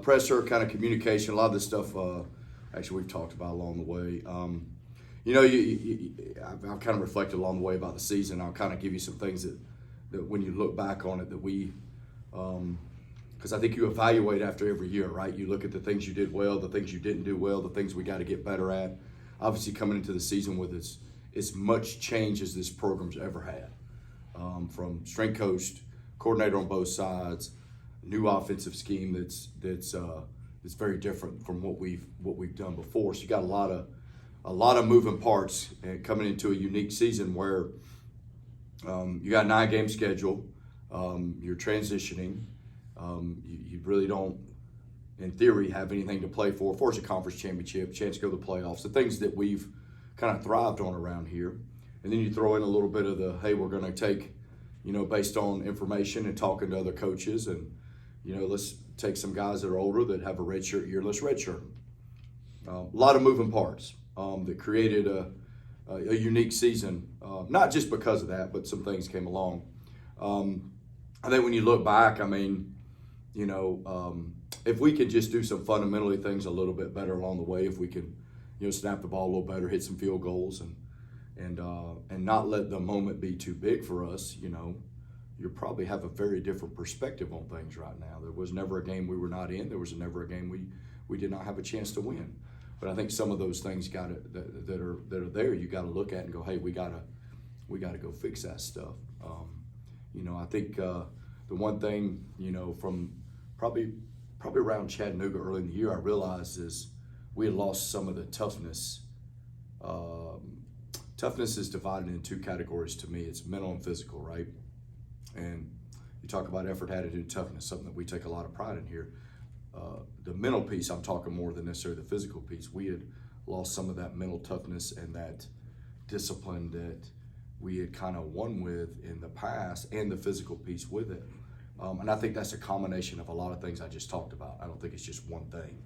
Pressure, kind of communication, a lot of this stuff. Actually, we've talked about along the way. I've kind of reflected along the way about the season. I'll kind of give you some things that when you look back on it, that we, because I think you evaluate after every year, right? You look at the things you did well, the things you didn't do well, the things we got to get better at. Obviously, coming into the season with as much change as this program's ever had, from strength coach, coordinator on both sides, new offensive scheme that's very different from what we've done before. So you got a lot of moving parts coming into a unique season where you got a 9-game schedule. You're transitioning. You really don't, in theory, have anything to play for. Of course, a conference championship, chance to go to the playoffs, the things that we've kind of thrived on around here. And then you throw in a little bit of the, hey, we're going to take, based on information and talking to other coaches, and let's take some guys that are older that have a redshirt year. Let's redshirt them. A lot of moving parts that created a unique season. Not just because of that, but some things came along. I think when you look back, if we could just do some fundamentally things a little bit better along the way, if we can, snap the ball a little better, hit some field goals, and not let the moment be too big for us, you probably have a very different perspective on things right now. There was never a game we were not in. There was never a game we did not have a chance to win. But I think some of those things that are there, you got to look at and go, hey, we got to go fix that stuff. I think the one thing, from probably around Chattanooga early in the year, I realized is we had lost some of the toughness. Toughness is divided into 2 categories to me. It's mental and physical, right? And you talk about effort, attitude, toughness, something that we take a lot of pride in here. The mental piece, I'm talking more than necessarily the physical piece. We had lost some of that mental toughness and that discipline that we had kind of won with in the past, and the physical piece with it. And I think that's a combination of a lot of things I just talked about. I don't think it's just one thing.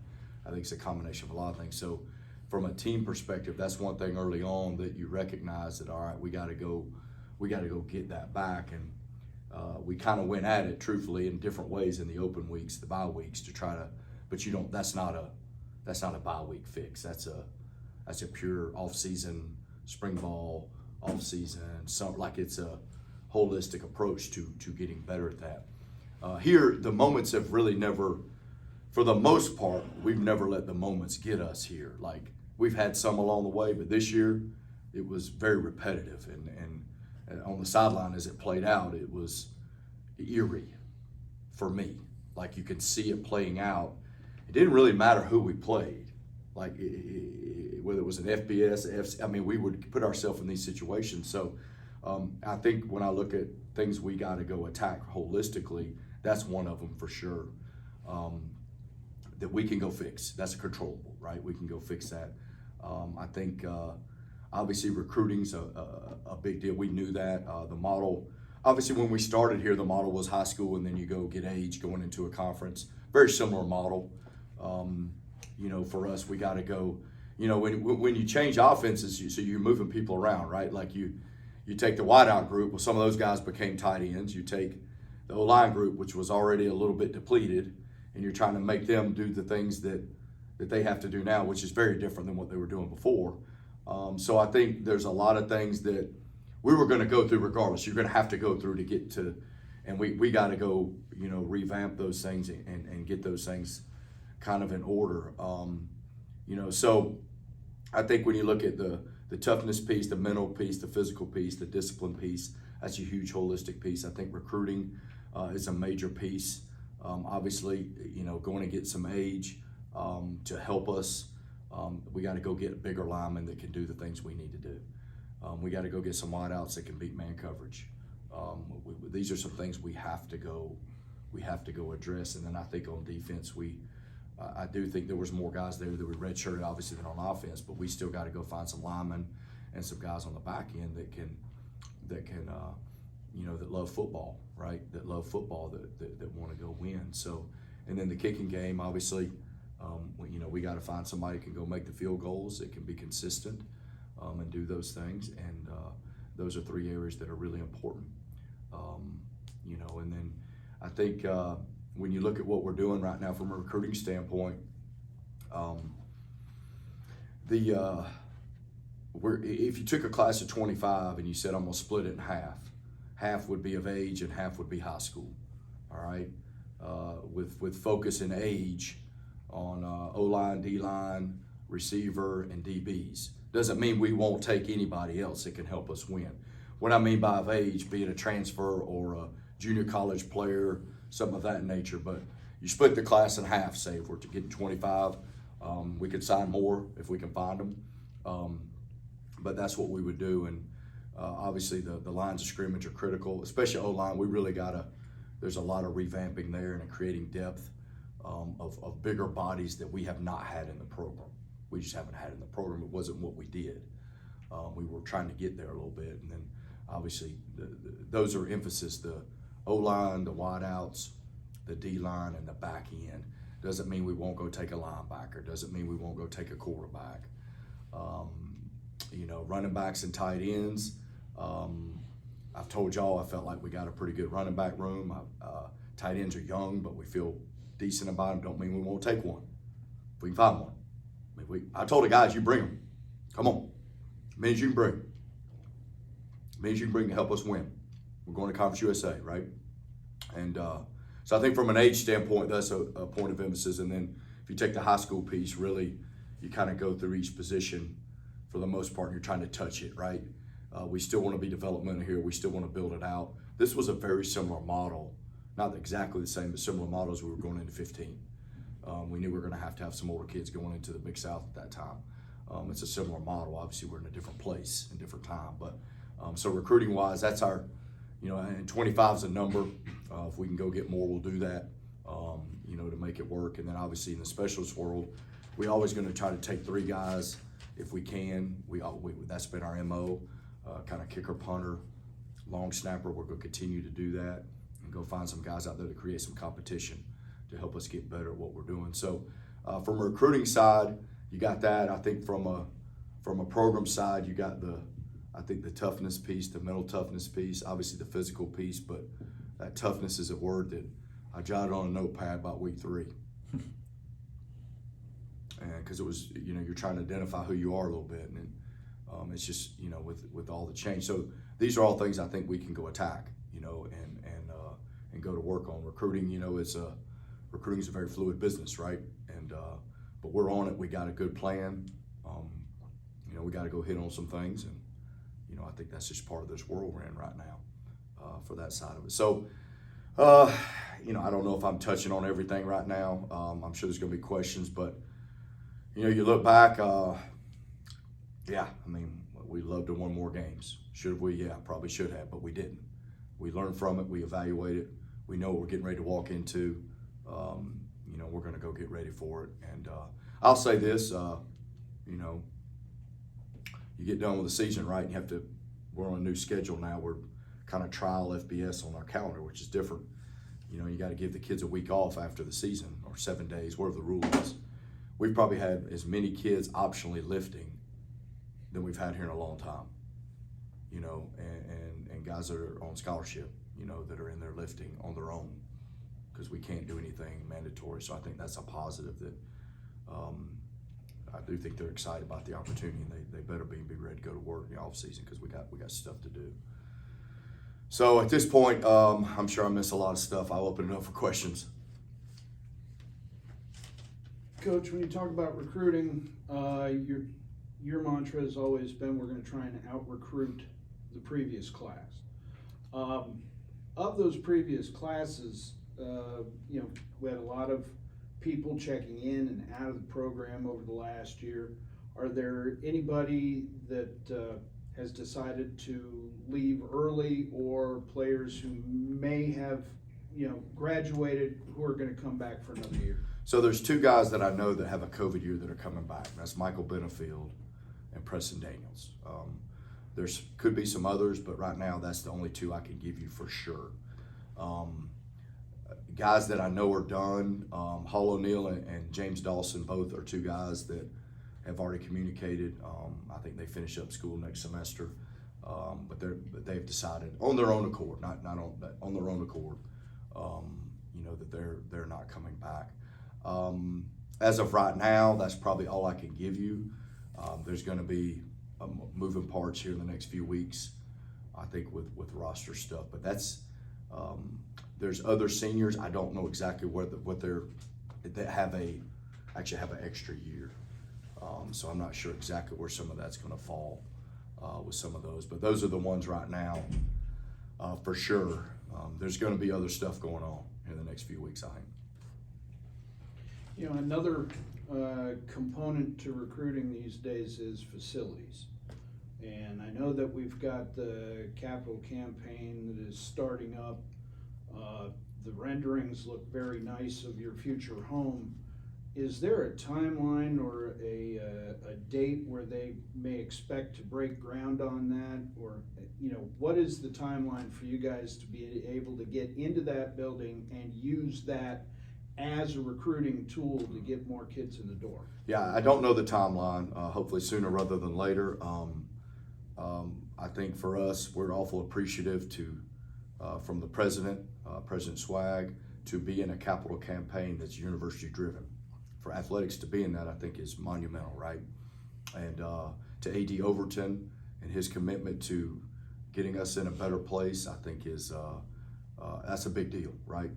I think it's a combination of a lot of things. So from a team perspective, that's one thing early on that you recognize that, all right, we got to go get that back. And we kind of went at it truthfully in different ways in the open weeks, the bye weeks, to try to, but that's not a bye week fix. That's a pure off-season spring ball, off-season, it's a holistic approach to getting better at that. Here, the moments have really never, for the most part, we've never let the moments get us here. Like, we've had some along the way, but this year it was very repetitive, and on the sideline as it played out, it was eerie for me. Like, you could see it playing out. It didn't really matter who we played, like whether it was an FBS, we would put ourselves in these situations. So I think when I look at things we got to go attack holistically, that's one of them for sure, that we can go fix. That's a controllable, right? We can go fix that. I think obviously recruiting's a big deal. We knew that. The model, obviously when we started here, the model was high school and then you go get age going into a conference. Very similar model. For us, we got to go, when you change offenses, so you're moving people around, right? Like you take the wideout group, well, some of those guys became tight ends. You take the O-line group, which was already a little bit depleted, and you're trying to make them do the things that they have to do now, which is very different than what they were doing before. So I think there's a lot of things that we were going to go through regardless. You're going to have to go through to get to, and we got to go, revamp those things and get those things kind of in order. So I think when you look at the toughness piece, the mental piece, the physical piece, the discipline piece, that's a huge holistic piece. I think recruiting is a major piece. Obviously, going to get some age to help us. We got to go get bigger linemen that can do the things we need to do. We got to go get some wideouts that can beat man coverage. These are some things we have to go address. And then I think on defense, I do think there was more guys there that we redshirted obviously than on offense, but we still got to go find some linemen and some guys on the back end that can that love football, right? That love football, that want to go win. So, and then the kicking game, obviously, we got to find somebody who can go make the field goals, that can be consistent and do those things. And those are 3 areas that are really important. And then I think when you look at what we're doing right now from a recruiting standpoint, if you took a class of 25 and you said, I'm going to split it in half would be of age and half would be high school, all right? With focus in age on O-line, D-line, receiver, and DBs. Doesn't mean we won't take anybody else that can help us win. What I mean by of age, be it a transfer or a junior college player, something of that nature, but you split the class in half, say, if we're to get 25, we could sign more if we can find them, but that's what we would do, and obviously the lines of scrimmage are critical, especially O-line. We really there's a lot of revamping there and creating depth of bigger bodies that we have not had in the program. We just haven't had it in the program. It wasn't what we did. We were trying to get there a little bit, and then obviously those are emphasis, the O-line, the wideouts, the D-line, and the back end. Doesn't mean we won't go take a linebacker. Doesn't mean we won't go take a quarterback. Running backs and tight ends. I've told y'all I felt like we got a pretty good running back room. Tight ends are young, but we feel decent about them. Don't mean we won't take one if we can find one. I told the guys, you bring them. Come on. It means you can bring. It means you can bring to help us win. We're going to Conference USA, right? And so I think from an age standpoint, that's a point of emphasis. And then if you take the high school piece, really, you kind of go through each position for the most part. You're trying to touch it, right? We still want to be developmental here. We still want to build it out. This was a very similar model, not exactly the same, but similar models we were going into 15. We knew we were going to have some older kids going into the Big South at that time. It's a similar model. Obviously, we're in a different place and different time. But so recruiting-wise, that's our, and 25 is a number. If we can go get more, we'll do that, to make it work. And then obviously in the specialist world, we're always going to try to take 3 guys if we can. That's been our MO, kind of kicker, punter, long snapper. We're going to continue to do that and go find some guys out there to create some competition to help us get better at what we're doing. So from a recruiting side, you got that. I think from a program side, you got the toughness piece, the mental toughness piece, obviously the physical piece, but that toughness is a word that I jotted on a notepad about week 3. And because it was, you're trying to identify who you are a little bit, and it's just, with all the change. So these are all things I think we can go attack, and go to work on. Recruiting, recruiting is a very fluid business, right? And but we're on it. We got a good plan. We got to go hit on some things, and I think that's just part of this world we're in right now for that side of it. So, I don't know if I'm touching on everything right now. I'm sure there's going to be questions, but you look back. We'd love to have won more games. Should we? Yeah, probably should have, but we didn't. We learned from it. We evaluate it. We know what we're getting ready to walk into. We're going to go get ready for it. And I'll say this, you get done with the season, right? And we're on a new schedule now. We're kind of trial FBS on our calendar, which is different. You got to give the kids a week off after the season, or 7 days, whatever the rule is. We've probably had as many kids optionally lifting than we've had here in a long time, and guys that are on scholarship, that are in there lifting on their own, because we can't do anything mandatory. So I think that's a positive that I do think they're excited about the opportunity, and they better be ready to go to work in the off season, because we got stuff to do. So at this point, I'm sure I missed a lot of stuff. I'll open it up for questions. Coach, when you talk about recruiting, your mantra has always been, we're going to try and out-recruit the previous class. Of those previous classes, we had a lot of people checking in and out of the program over the last year. Are there anybody that has decided to leave early, or players who may have, graduated, who are going to come back for another year? So there's 2 guys that I know that have a COVID year that are coming back. That's Michael Benefield and Preston Daniels. There's could be some others, but right now that's the only 2 I can give you for sure. Guys that I know are done, Hall O'Neal and James Dawson, both are 2 guys that have already communicated. I think they finish up school next semester, but they've decided on their own accord, not on their own accord, that they're not coming back. As of right now, that's probably all I can give you. There's going to be moving parts here in the next few weeks, I think, with roster stuff. But that's there's other seniors. I don't know exactly what they actually have an extra year. So I'm not sure exactly where some of that's going to fall with some of those. But those are the ones right now, for sure. There's going to be other stuff going on in the next few weeks, I think. Another component to recruiting these days is facilities. And I know that we've got the capital campaign that is starting up. The renderings look very nice of your future home. Is there a timeline or a date where they may expect to break ground on that? Or, what is the timeline for you guys to be able to get into that building and use that as a recruiting tool to get more kids in the door? Yeah, I don't know the timeline. Hopefully sooner rather than later. I think for us, we're awful appreciative from the president, President Swag, to be in a capital campaign that's university driven. For athletics to be in that, I think, is monumental, right? And to AD Overton and his commitment to getting us in a better place, I think that's a big deal, right?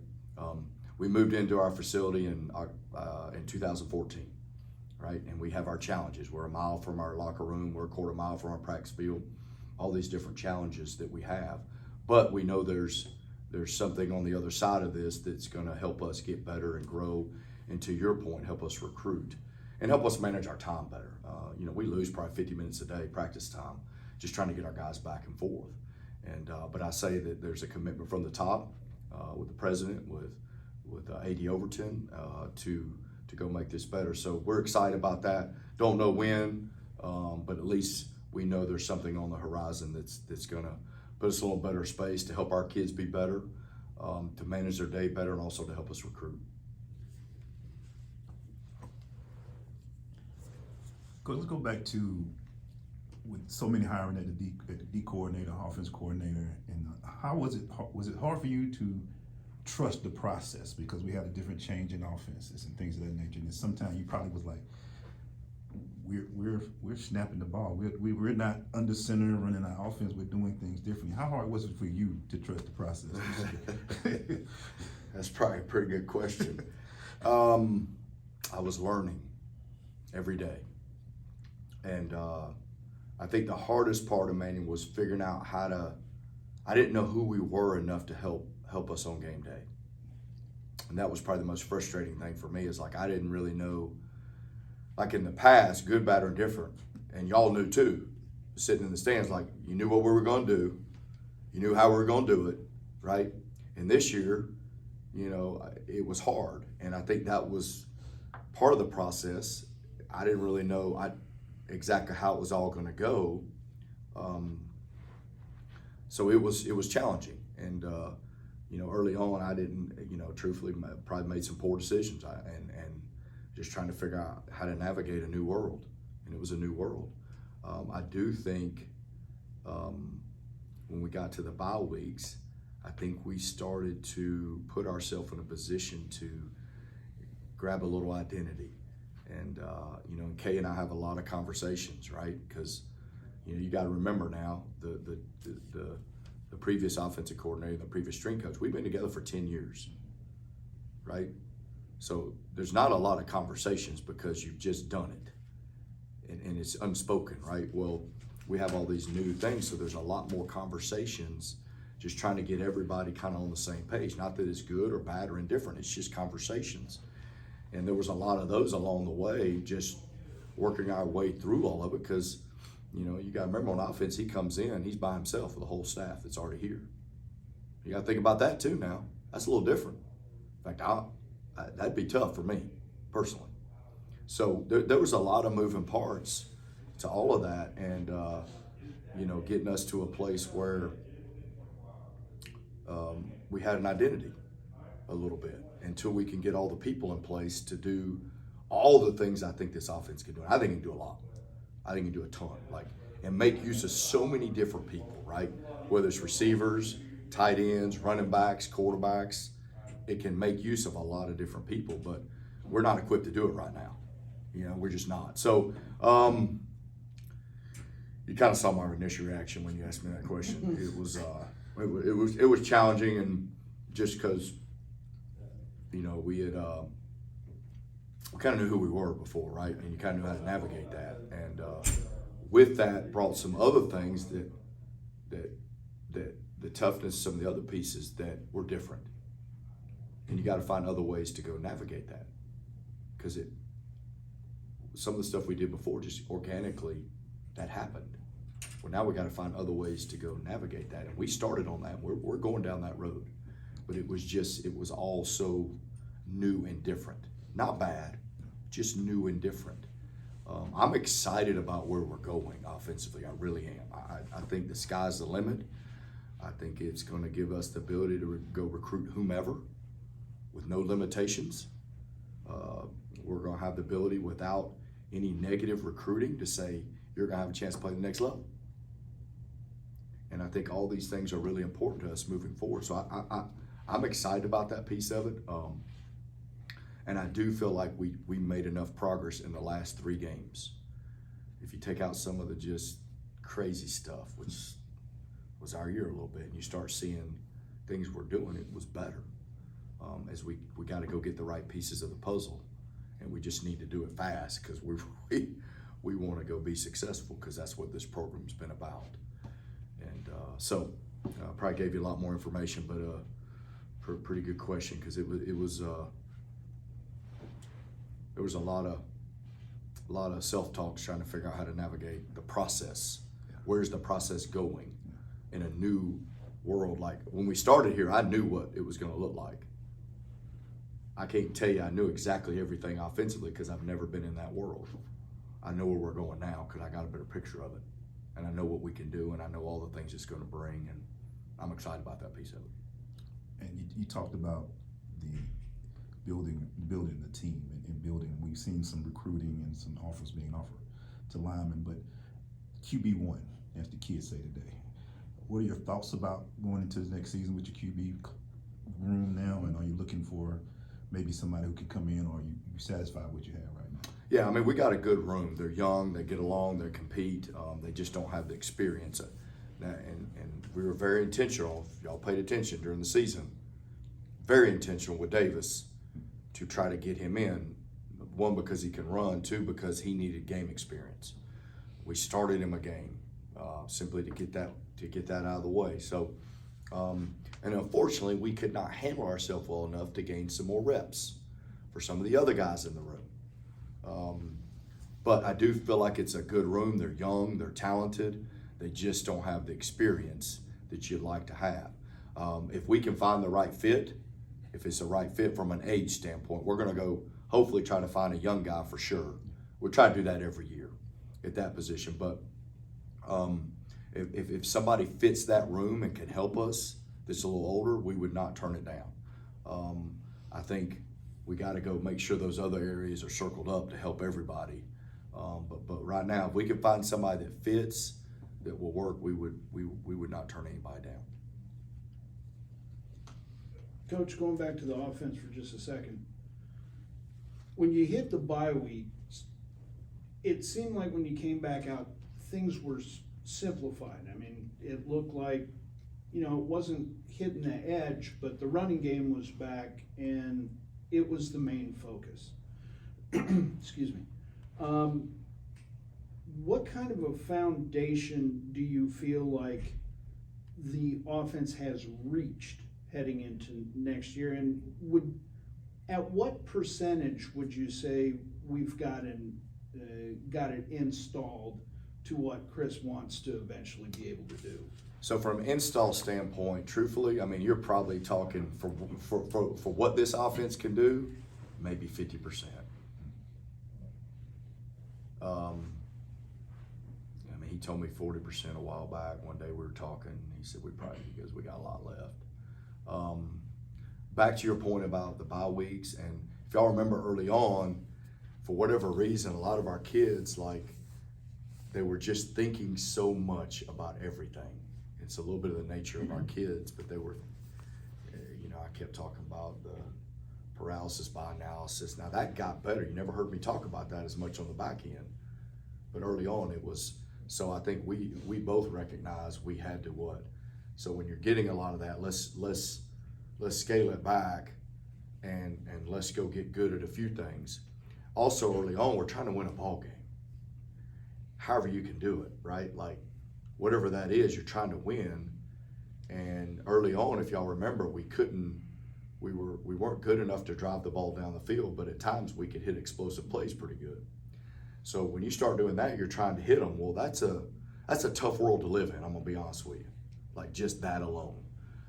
We moved into our facility in 2014, right? And we have our challenges. We're a mile from our locker room. We're a quarter mile from our practice field. All these different challenges that we have, but we know there's something on the other side of this that's going to help us get better and grow. And to your point, help us recruit and help us manage our time better. We lose probably 50 minutes a day practice time, just trying to get our guys back and forth. And but I say that there's a commitment from the top with the president, with AD Overton to go make this better. So we're excited about that. Don't know when, but at least we know there's something on the horizon that's going to put us in a little better space to help our kids be better, to manage their day better, and also to help us recruit. Let's go back to with so many hiring at the D coordinator, offense coordinator, and how was it hard for you to trust the process, because we had a different change in offenses and things of that nature, and sometimes you probably was like, we're snapping the ball, we're not under center running our offense, we're doing things differently. How hard was it for you to trust the process? That's probably a pretty good question. I was learning every day. And I think the hardest part of Manning was figuring out I didn't know who we were enough to help us on game day. And that was probably the most frustrating thing for me, is like I didn't really know, like in the past, good, bad, or indifferent. And y'all knew too, sitting in the stands, like you knew what we were going to do. You knew how we were going to do it, right? And this year, it was hard. And I think that was part of the process. I didn't really know exactly how it was all going to go, so it was challenging, and early on I didn't, truthfully, probably made some poor decisions, and just trying to figure out how to navigate a new world, and it was a new world. I do think when we got to the bye weeks, I think we started to put ourselves in a position to grab a little identity. And Kay and I have a lot of conversations, right? Because you got to remember now the previous offensive coordinator, the previous strength coach, we've been together for 10 years, right? So there's not a lot of conversations because you've just done it, and it's unspoken, right? Well, we have all these new things, so there's a lot more conversations, just trying to get everybody kind of on the same page. Not that it's good or bad or indifferent, it's just conversations. And there was a lot of those along the way, just working our way through all of it, because, you got to remember, on offense, he comes in, he's by himself with the whole staff that's already here. You got to think about that too now. That's a little different. In fact, that'd be tough for me, personally. So there was a lot of moving parts to all of that, and, getting us to a place where we had an identity a little bit, until we can get all the people in place to do all the things I think this offense can do. I think it can do a lot. I think it can do a ton, and make use of so many different people, right? Whether it's receivers, tight ends, running backs, quarterbacks, it can make use of a lot of different people, but we're not equipped to do it right now. We're just not. So you kind of saw my initial reaction when you asked me that question. It was challenging, and just because we had we kind of knew who we were before, right? And you kind of knew how to navigate that, and with that brought some other things that the toughness, some of the other pieces that were different, and you got to find other ways to go navigate that, because some of the stuff we did before just organically that happened. Well, now we got to find other ways to go navigate that, and we started on that. We're going down that road, but it was all so new and different. Not bad, just new and different. I'm excited about where we're going offensively. I really am. I think the sky's the limit. I think it's going to give us the ability to go recruit whomever with no limitations. We're going to have the ability, without any negative recruiting, to say you're going to have a chance to play the next level. And I think all these things are really important to us moving forward. So I'm excited about that piece of it. And I do feel like we made enough progress in the last 3 games. If you take out some of the just crazy stuff, which was our year a little bit, and you start seeing things we're doing, it was better. As we got to go get the right pieces of the puzzle, and we just need to do it fast, because we want to go be successful, because that's what this program's been about. And so I probably gave you a lot more information, but pretty good question, because there was a lot of self-talk trying to figure out how to navigate the process. Where's the process going in a new world? Like when we started here, I knew what it was going to look like. I can't tell you I knew exactly everything offensively, because I've never been in that world. I know where we're going now because I got a better picture of it, and I know what we can do, and I know all the things it's going to bring, and I'm excited about that piece of it. And you talked about the building the team and building. We've seen some recruiting and some offers being offered to linemen, but QB1, as the kids say today. What are your thoughts about going into the next season with your QB room now, and are you looking for maybe somebody who could come in, or are you satisfied with what you have right now? Yeah, I mean, we got a good room. They're young, they get along, they compete. They just don't have the experience. And we were very intentional, if y'all paid attention during the season, very intentional with Davis to try to get him in. 1, because he can run, 2, because he needed game experience. We started him a game simply to get that out of the way. So, and unfortunately, we could not handle ourselves well enough to gain some more reps for some of the other guys in the room. But I do feel like it's a good room. They're young, they're talented. They just don't have the experience that you'd like to have. If we can find the right fit, if it's the right fit from an age standpoint, we're going to go hopefully try to find a young guy for sure. We'll try to do that every year at that position. But if somebody fits that room and can help us that's a little older, we would not turn it down. I think we got to go make sure those other areas are circled up to help everybody. But right now, if we can find somebody that fits, that will work, we would not turn anybody down. Coach, going back to the offense for just a second. When you hit the bye weeks, it seemed like when you came back out, things were simplified. I mean, it looked like, it wasn't hitting the edge, but the running game was back, and it was the main focus. Excuse me. What kind of a foundation do you feel like the offense has reached heading into next year? And at what percentage would you say we've got it installed to what Chris wants to eventually be able to do? So from an install standpoint, truthfully, I mean, you're probably talking for what this offense can do, maybe 50%. I mean, he told me 40% a while back. One day we were talking, he said because we got a lot left. Back to your point about the bye weeks, and if y'all remember early on, for whatever reason, a lot of our kids, they were just thinking so much about everything. It's a little bit of the nature of our kids, but they were, I kept talking about the paralysis by analysis. Now that got better. You never heard me talk about that as much on the back end, but early on it was. So I think we both recognized we had to what. So when you're getting a lot of that, let's scale it back, and let's go get good at a few things. Also early on, we're trying to win a ball game. However you can do it, right? Like whatever that is, you're trying to win. And early on, if y'all remember, we weren't good enough to drive the ball down the field, but at times we could hit explosive plays pretty good. So when you start doing that, you're trying to hit them. Well, that's a tough world to live in. I'm gonna be honest with you. Like just that alone.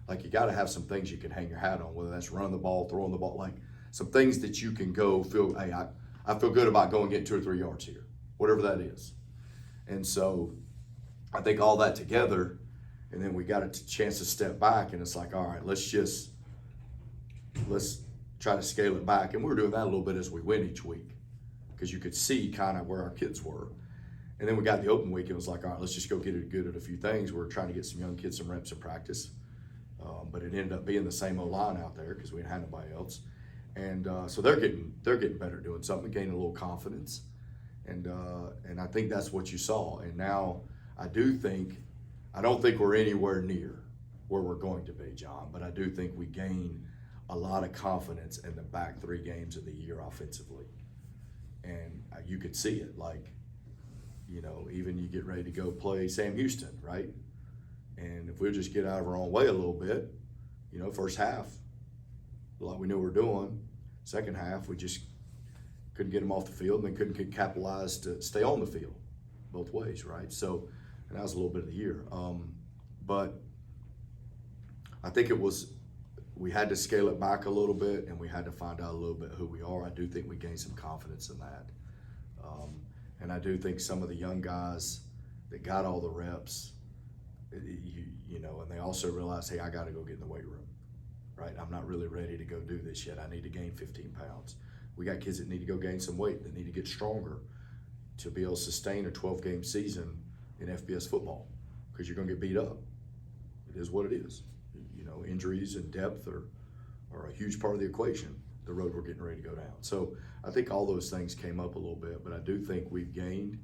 Like you got to have some things you can hang your hat on, whether that's running the ball, throwing the ball, like some things that you can go feel. Hey, I feel good about going get 2 or 3 yards here, whatever that is. And so I think all that together, and then we got a chance to step back, and it's like, all right, let's try to scale it back. And we were doing that a little bit as we went each week, because you could see kind of where our kids were. And then we got the open week. It was like, all right, let's just go get it good at a few things. We're trying to get some young kids some reps in practice. But it ended up being the same O-line out there because we didn't have nobody else. And so they're getting better doing something, gaining a little confidence. And I think that's what you saw. And now I don't think we're anywhere near where we're going to be, John, but I do think we gained a lot of confidence in the back 3 games of the year offensively. And you could see it, like, you know, even you get ready to go play Sam Houston, right? And if we just get out of our own way a little bit, you know, first half, like we knew we were doing. Second half, we just couldn't get them off the field, and then couldn't get capitalized to stay on the field both ways, right? So, and that was a little bit of the year. But I think we had to scale it back a little bit, and we had to find out a little bit who we are. I do think we gained some confidence in that. And I do think some of the young guys that got all the reps, you know, and they also realized, hey, I got to go get in the weight room, right? I'm not really ready to go do this yet. I need to gain 15 pounds. We got kids that need to go gain some weight, that need to get stronger to be able to sustain a 12-game season in FBS football, because you're going to get beat up. It is what it is. You know, injuries and depth are a huge part of the equation, the road we're getting ready to go down. So I think all those things came up a little bit, but I do think we've gained,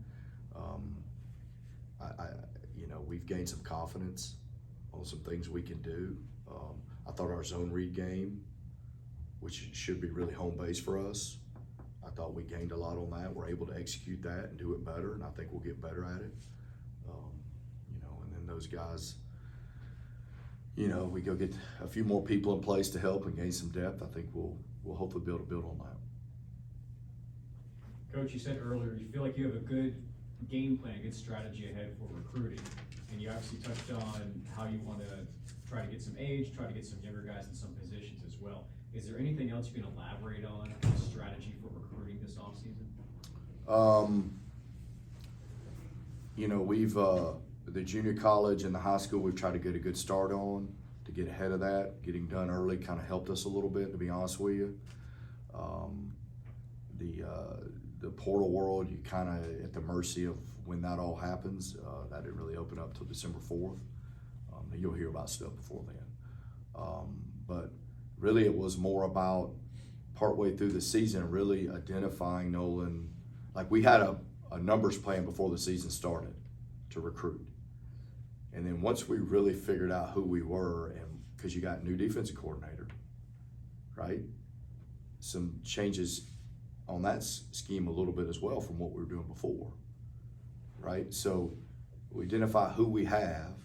we've gained some confidence on some things we can do. I thought our zone read game, which should be really home base for us, I thought we gained a lot on that. We're able to execute that and do it better, and I think we'll get better at it. And then those guys, we go get a few more people in place to help and gain some depth. I think we'll hopefully be able to build on that. Coach, you said earlier you feel like you have a good game plan, a good strategy ahead for recruiting, and you obviously touched on how you want to try to get some age, try to get some younger guys in some positions as well. Is there anything else you can elaborate on the strategy for recruiting this offseason? We've the junior college and the high school we've tried to get a good start on to get ahead of that. Getting done early kind of helped us a little bit, to be honest with you. The portal world, you kind of at the mercy of when that all happens. That didn't really open up till December 4th. You'll hear about stuff before then. But really it was more about partway through the season really identifying Nolan. Like we had a numbers plan before the season started to recruit. And then once we really figured out who we were, and because you got new defensive coordinator, right? Some changes on that scheme a little bit as well from what we were doing before, right? So we identify who we have,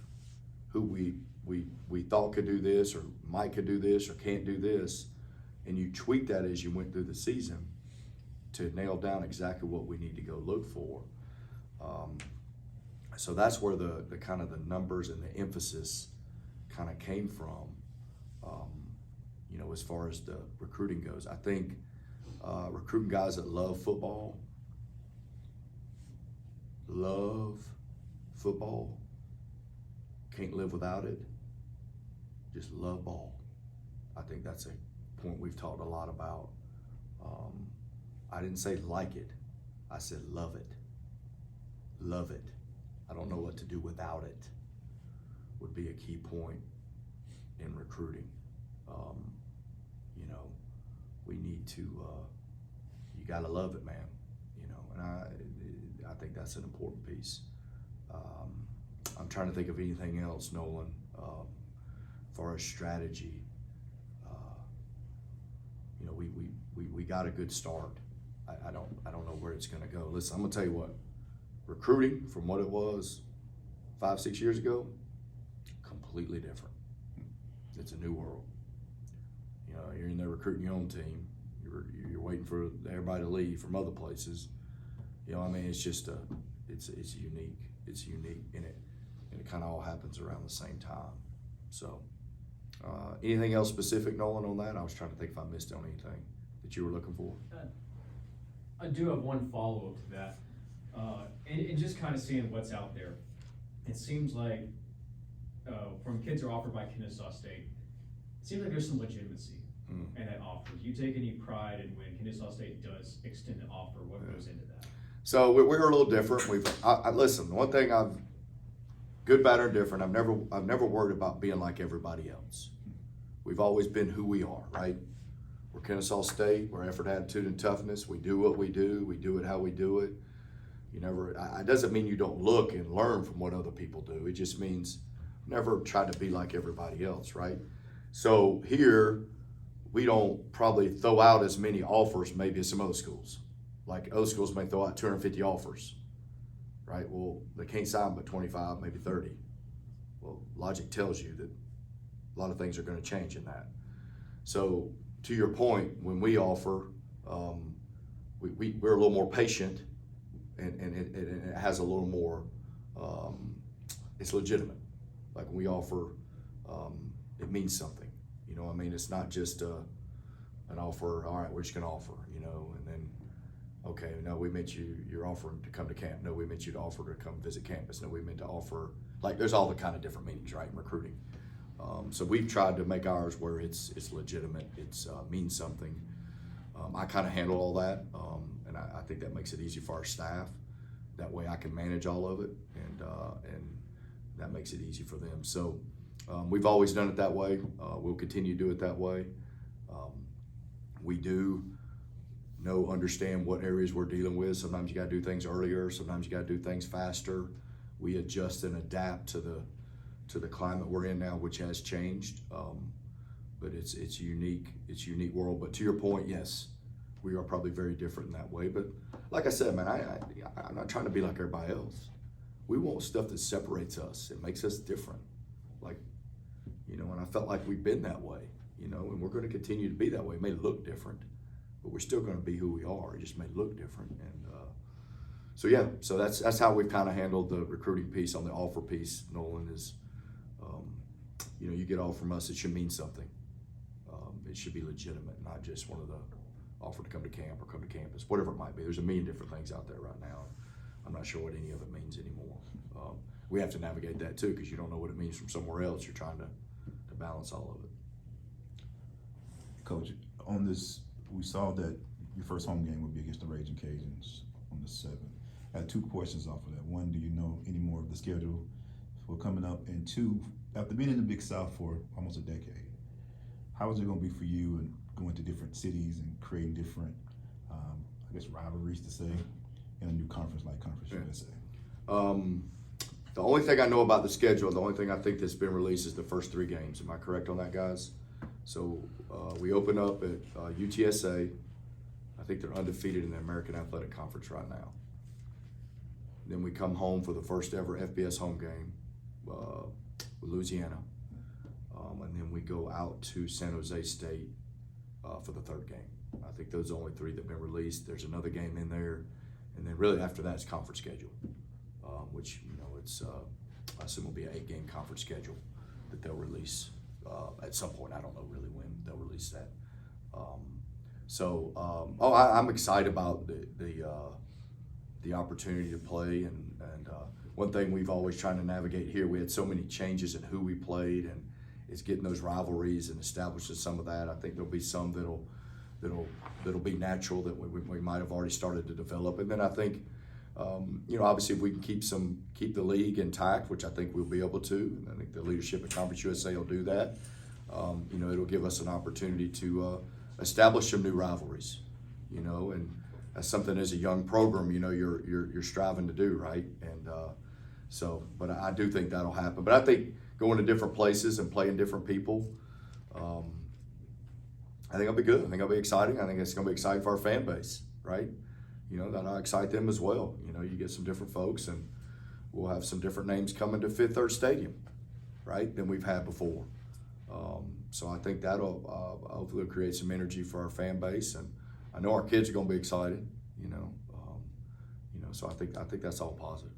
who we thought could do this or might could do this or can't do this, and you tweak that as you went through the season to nail down exactly what we need to go look for. So that's where the kind of the numbers and the emphasis kind of came from, as far as the recruiting goes. I think recruiting guys that love football, can't live without it, just love ball. I think that's a point we've talked a lot about. I didn't say like it, I said love it. Love it. I don't know what to do without it, would be a key point in recruiting. we need to, you gotta love it, man, you know, and I think that's an important piece. I'm trying to think of anything else, Nolan, for our strategy. You know, we got a good start. I don't know where it's gonna go. Listen, I'm gonna tell you what, recruiting from what it was 5-6 years ago, completely different. It's a new world. You know, you're in there recruiting your own team. You're waiting for everybody to leave from other places. You know, I mean, it's just it's unique. It's unique in it, and it kind of all happens around the same time. So, anything else specific, Nolan, on that? I was trying to think if I missed on anything that you were looking for. I do have one follow-up to that, and just kind of seeing what's out there. It seems like from kids are offered by Kennesaw State, it seems like there's some legitimacy in that offer. Do you take any pride in when Kennesaw State does extend an offer? What goes into that? So we're a little different. Listen. One thing good, bad, or different. I've never worried about being like everybody else. We've always been who we are, right? We're Kennesaw State. We're effort, attitude, and toughness. We do what we do. We do it how we do it. You never. It doesn't mean you don't look and learn from what other people do. It just means never try to be like everybody else, right? So here, we don't probably throw out as many offers maybe as some other schools. Like other schools may throw out 250 offers, right? Well, they can't sign but 25, maybe 30. Well, logic tells you that a lot of things are going to change in that. So to your point, when we offer, we're a little more patient, and it has a little more, it's legitimate. Like when we offer, it means something. You know, I mean, it's not just an offer. All right, we're just going to offer. You know, and then, okay, no, we meant you're offering to come to camp. No, we meant you to offer to come visit campus. No, we meant to offer. Like, there's all the kind of different meanings, right, in recruiting. So we've tried to make ours where it's legitimate. It's means something. I kind of handle all that, and I think that makes it easy for our staff. That way, I can manage all of it, and that makes it easy for them. So we've always done it that way. We'll continue to do it that way. We do understand what areas we're dealing with. Sometimes you got to do things earlier. Sometimes you got to do things faster. We adjust and adapt to the climate we're in now, which has changed. But it's a unique world. But to your point, yes, we are probably very different in that way. But like I said, man, I'm not trying to be like everybody else. We want stuff that separates us. It makes us different. Like, you know, and I felt like we've been that way, you know, and we're going to continue to be that way. It may look different, but we're still going to be who we are. It just may look different. And so that's how we've kind of handled the recruiting piece. On the offer piece, Nolan, is, you know, you get all from us, it should mean something. It should be legitimate, not just one of the offer to come to camp or come to campus, whatever it might be. There's a million different things out there right now. I'm not sure what any of it means anymore. We have to navigate that too, because you don't know what it means from somewhere else. You're trying to balance all of it. Coach, on this, we saw that your first home game would be against the Raging Cajuns on the 7th. I had two questions off of that. One, do you know any more of the schedule for coming up? And two, after being in the Big South for almost a decade, how is it going to be for you and going to different cities and creating different, I guess, rivalries to say, in a new conference like Conference USA? The only thing I know about the schedule, the only thing I think that's been released is the first 3 games. Am I correct on that, guys? So we open up at UTSA. I think they're undefeated in the American Athletic Conference right now. Then we come home for the first ever FBS home game with Louisiana. And then we go out to San Jose State for the 3rd game. I think those are the only 3 that have been released. There's another game in there. And then really after that, it's conference schedule, which, you know, it's, I assume will be an 8-game conference schedule that they'll release at some point. I don't know really when they'll release that. I'm excited about the opportunity to play. And one thing we've always tried to navigate here, we had so many changes in who we played, and it's getting those rivalries and establishing some of that. I think there'll be some that'll be natural that we might have already started to develop. And then I think, you know, obviously if we can keep the league intact, which I think we'll be able to, and I think the leadership at Conference USA will do that. You know, it'll give us an opportunity to establish some new rivalries, you know, and that's something as a young program, you know, you're striving to do, right? And but I do think that'll happen. But I think going to different places and playing different people, I think it'll be good. I think it'll be exciting. I think it's going to be exciting for our fan base, right? You know, that'll excite them as well. You know, you get some different folks, and we'll have some different names coming to Fifth Third Stadium, right, than we've had before. So I think that'll hopefully create some energy for our fan base, and I know our kids are going to be excited. So I think that's all positive.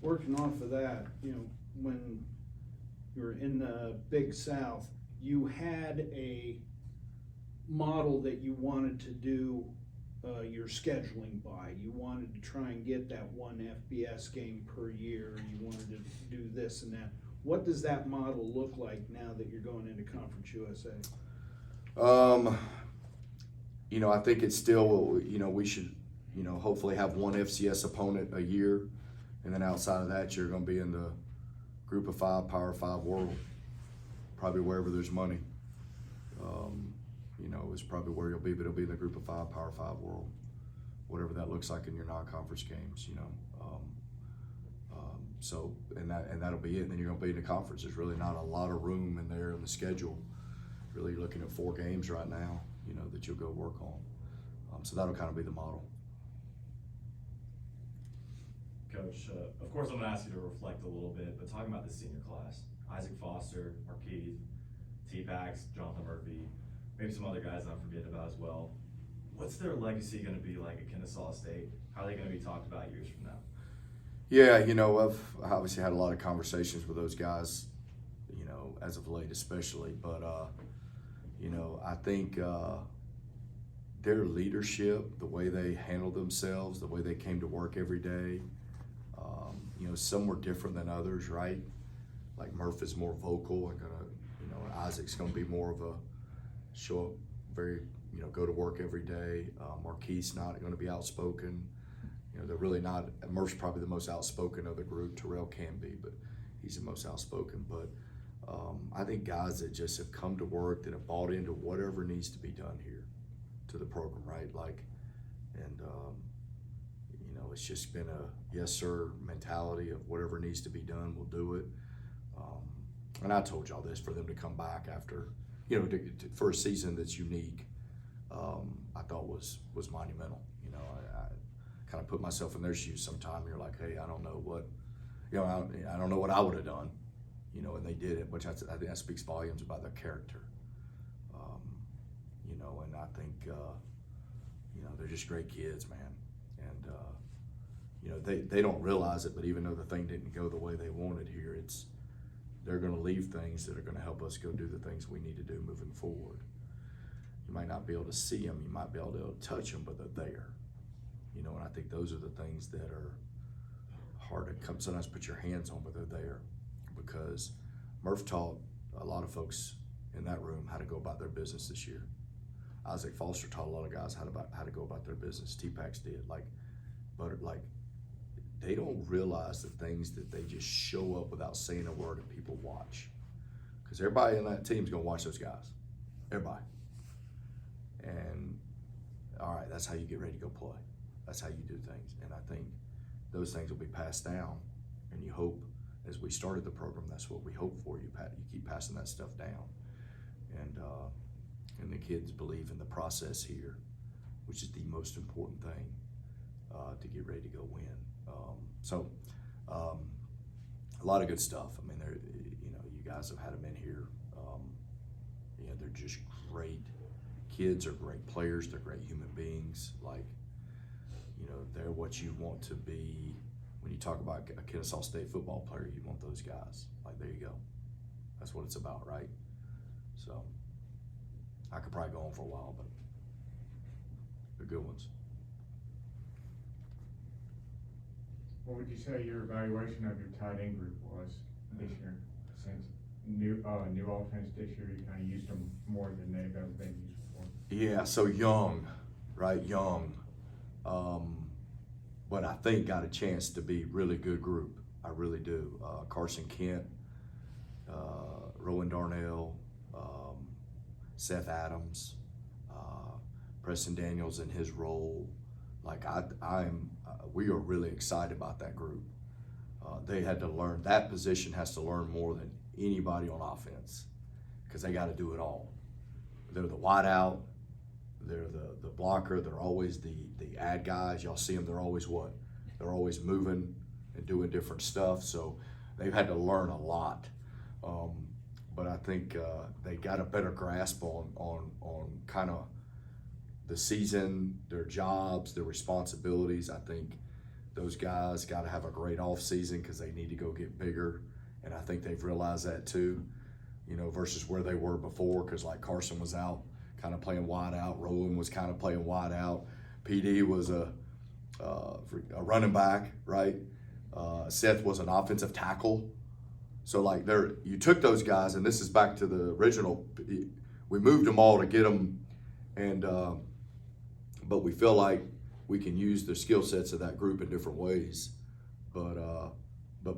Working off of that, you know, when you were in the Big South, you had a model that you wanted to do your scheduling by. You wanted to try and get that one FBS game per year. You wanted to do this and that. What does that model look like now that you're going into Conference USA? You know, I think it's still, you know, we should, you know, hopefully have one FCS opponent a year, and then outside of that, you're going to be in the Group of 5, Power 5 world, probably wherever there's money. You know, is probably where you'll be, but it'll be in the Group of 5, Power 5 world, whatever that looks like in your non-conference games. You know, so and that'll be it. And then you're going to be in the conference. There's really not a lot of room in there in the schedule. Really looking at 4 games right now, you know, that you'll go work on. So that'll kind of be the model. Coach, of course I'm going to ask you to reflect a little bit, but talking about the senior class, Isaac Foster, Markeith, T-Pax, Jonathan Murphy, maybe some other guys I'm forgetting about as well. What's their legacy going to be like at Kennesaw State? How are they going to be talked about years from now? Yeah, you know, I've obviously had a lot of conversations with those guys, you know, as of late especially, but, you know, I think their leadership, the way they handled themselves, the way they came to work every day, you know, some were different than others, right? Like Murph is more vocal and and Isaac's gonna be more of a show up very, you know, go to work every day. Marquise not gonna be outspoken. You know, they're really not. Murph's probably the most outspoken of the group. Terrell can be, but he's the most outspoken. But I think guys that just have come to work, that have bought into whatever needs to be done here to the program, right? Like, and you know, it's just been a yes sir mentality of whatever needs to be done, we'll do it. And I told y'all this, for them to come back after, you know, for a season that's unique, I thought was monumental. You know, I kind of put myself in their shoes sometime. You're like, hey, I don't know what, you know, I don't know what I would have done, you know, and they did it, which I think that speaks volumes about their character. You know, and I think, you know, they're just great kids, man. And, you know, they don't realize it, but even though the thing didn't go the way they wanted here, they're going to leave things that are going to help us go do the things we need to do moving forward. You might not be able to see them, you might be able to touch them, but they're there. You know, and I think those are the things that are hard to sometimes put your hands on, but they're there. Because Murph taught a lot of folks in that room how to go about their business this year. Isaac Foster taught a lot of guys how to go about their business. T-Pax did. But they don't realize the things that they just show up without saying a word and people watch. Because everybody in that team is going to watch those guys. Everybody. And, all right, that's how you get ready to go play. That's how you do things. And I think those things will be passed down. And you hope, as we started the program, that's what we hope for. You keep passing that stuff down. And the kids believe in the process here, which is the most important thing to get ready to go win. A lot of good stuff. I mean, you know, you guys have had them in here. You know, they're just great kids. Are great players. They're great human beings. Like, you know, they're what you want to be. When you talk about a Kennesaw State football player, you want those guys. Like, there you go. That's what it's about, right? So, I could probably go on for a while, but they're good ones. What would you say your evaluation of your tight end group was this year? Since new offense this year, you kind of used them more than they've ever been used before. Yeah, so young, right? Young. But I think got a chance to be really good group. I really do. Carson Kent, Rowan Darnell, Seth Adams, Preston Daniels in his role. Like we are really excited about that group. They had to learn, that position has to learn more than anybody on offense because they got to do it all. They're the wideout, they're the blocker, they're always the ad guys. Y'all see them, they're always what? They're always moving and doing different stuff. So they've had to learn a lot. But I think they got a better grasp on kind of the season, their jobs, their responsibilities. I think those guys got to have a great off season because they need to go get bigger. And I think they've realized that too, you know, versus where they were before, because like Carson was out kind of playing wide out, Roland was kind of playing wide out, PD was a running back, right? Seth was an offensive tackle. So like you took those guys, and this is back to the original, we moved them all to get them, and but we feel like we can use the skill sets of that group in different ways. But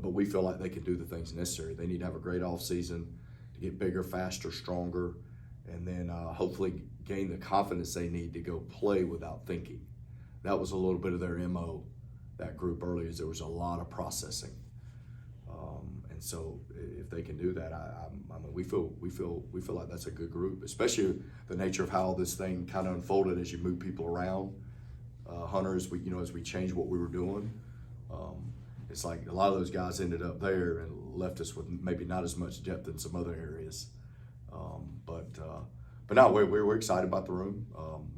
we feel like they can do the things necessary. They need to have a great off season to get bigger, faster, stronger, and then hopefully gain the confidence they need to go play without thinking. That was a little bit of their MO, that group earlier, is there was a lot of processing. And so if they can do that, I mean, we feel like that's a good group, especially the nature of how this thing kind of unfolded as you move people around. Hunter, as we changed what we were doing, it's like a lot of those guys ended up there and left us with maybe not as much depth in some other areas. But no, we're excited about the room.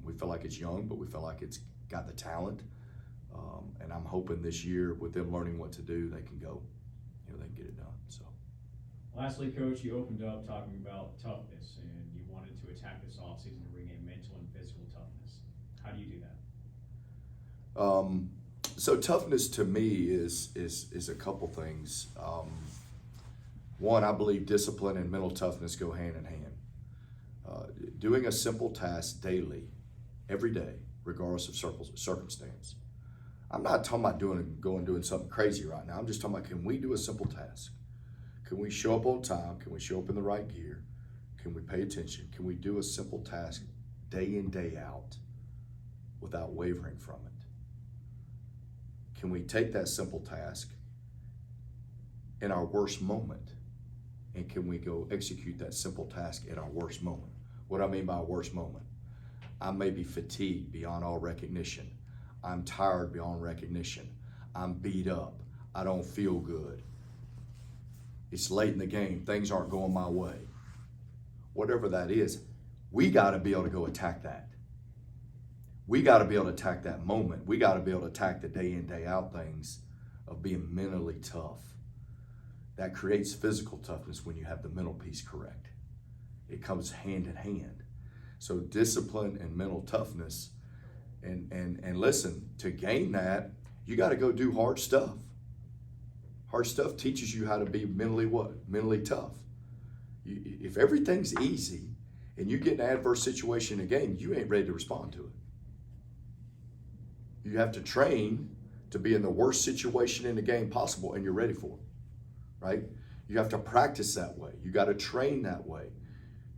We feel like it's young, but we feel like it's got the talent. And I'm hoping this year, with them learning what to do, they can go, they can get it done. So. Lastly, Coach, you opened up talking about toughness, and you wanted to attack this offseason to bring in mental and physical toughness. How do you do that? So toughness to me is a couple things. One, I believe discipline and mental toughness go hand in hand. Doing a simple task daily, every day, regardless of circumstance. I'm not talking about doing something crazy right now. I'm just talking about, can we do a simple task? Can we show up on time? Can we show up in the right gear? Can we pay attention? Can we do a simple task day in, day out without wavering from it? Can we take that simple task in our worst moment, and can we go execute that simple task in our worst moment? What do I mean by worst moment? I may be fatigued beyond all recognition. I'm tired beyond recognition. I'm beat up. I don't feel good. It's late in the game. Things aren't going my way. Whatever that is, we got to be able to go attack that. We got to be able to attack that moment. We got to be able to attack the day in, day out things of being mentally tough. That creates physical toughness when you have the mental piece correct. It comes hand in hand. So discipline and mental toughness, and listen, to gain that, you got to go do hard stuff. Hard stuff teaches you how to be mentally what? Mentally tough. If everything's easy and you get an adverse situation in a game, you ain't ready to respond to it. You have to train to be in the worst situation in the game possible, and you're ready for it, right? You have to practice that way. You got to train that way.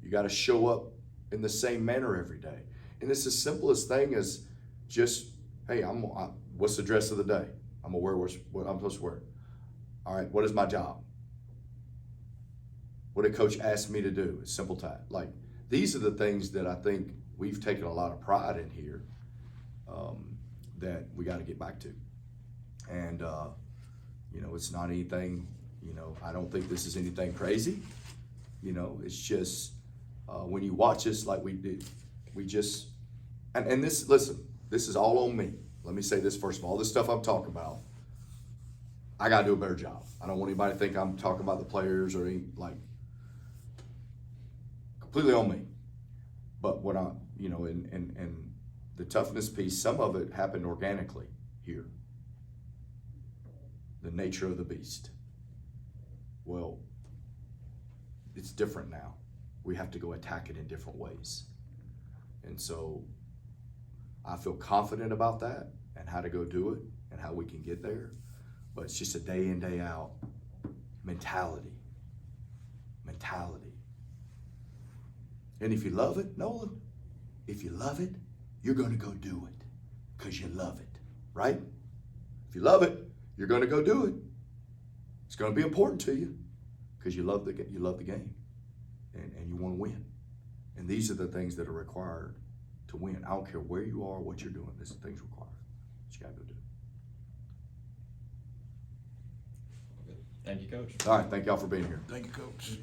You got to show up in the same manner every day. And it's the simplest thing as just, hey, what's the dress of the day? I'm gonna wear what I'm supposed to wear. All right, what is my job? What did coach ask me to do? It's simple time. Like, these are the things that I think we've taken a lot of pride in here, that we got to get back to. And, it's not anything, I don't think this is anything crazy. It's just, when you watch us like we do, we just, and this, listen, this is all on me. Let me say this first of all, this stuff I'm talking about, I got to do a better job. I don't want anybody to think I'm talking about the players or completely on me. But what and the toughness piece, some of it happened organically here. The nature of the beast. Well, it's different now. We have to go attack it in different ways. And so I feel confident about that and how to go do it and how we can get there. But it's just a day in, day out mentality. And if you love it, Nola, if you love it, you're going to go do it because you love it, right? If you love it, you're going to go do it. It's going to be important to you because you love the game and you want to win. And these are the things that are required to win. I don't care where you are, what you're doing. These are things required. You got to go do. Thank you, Coach. All right, thank y'all for being here. Thank you, Coach.